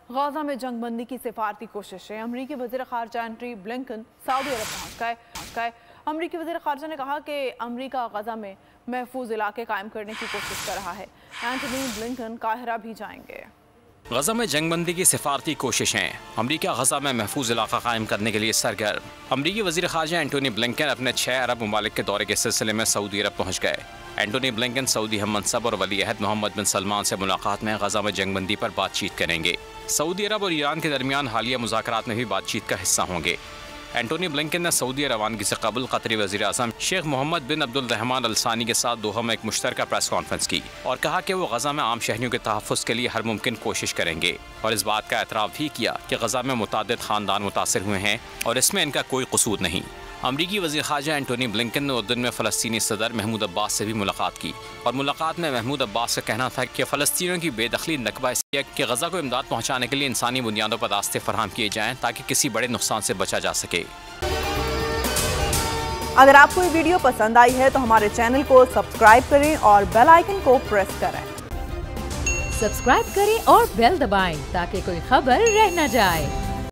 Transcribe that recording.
Gaza में जंगबंदी की सिफारती कोशिशें। अमरीकी वज़ीर ख़ारजा एंटनी ब्लिंकन सऊदी अरब पहुँच गए। अमरीकी वज़ीर ख़ारजा ने कहा कि अमरीका गाजा में महफूज इलाके कायम करने की कोशिश कर रहा है। एंटनी ब्लिंकन काहिरा भी जाएंगे। गजा में जंगबंदी की सिफारती कोशिशें। अमरीका गजा में महफूज इलाका कायम करने के लिए सरगर्म। अमरीकी वज़ीर ख़ारजा एंटनी ब्लिंकन अपने 6 अरब ममालिक के दौरे के सिलसिले में सऊदी अरब पहुँच गए। एंटनी ब्लिंकन सऊदी हम मनसब और वली अहद मोहम्मद बिन सलमान से मुलाकात में गजा में जंगबंदी पर बातचीत करेंगे। सऊदी अरब और ईरान के दरमियान हालिया मुज़ाकरात में भी बातचीत का हिस्सा होंगे। एंटनी ब्लिंकन ने सऊदी रवानगी से कबल कतरी वज़ीर आज़म शेख मोहम्मद बिन अब्दुल रहमान अल सानी के साथ दोहा में एक मुश्तरका प्रेस कॉन्फ्रेंस की और कहा कि वो गजा में आम शहरियों के तहफ़्फ़ुज़ के लिए हर मुमकिन कोशिश करेंगे और इस बात का एतराफ़ भी किया कि गजा में मुतादिद ख़ानदान मुतासिर हुए हैं और इसमें इनका कोई कसूर नहीं। अमरीकी वज़ीर ख़ारजा एंटनी ब्लिंकन ने उर्दन में फ़लस्तीनी सदर महमूद अब्बास से भी मुलाकात की और मुलाकात में महमूद अब्बास का कहना था कि फ़लस्तीनियों की बेदखली नकबा इसलिए कि गजा को इमदाद पहुँचाने के लिए इंसानी बुनियादों पर रास्ते फराहम किए जाएँ ताकि किसी बड़े नुकसान से बचा जा सके। अगर आपको ये वीडियो पसंद आई है तो हमारे चैनल को सब्सक्राइब करें और बेल आइकन को प्रेस करें। सब्सक्राइब करें और बेल दबाएं ताकि कोई खबर रह न जाए।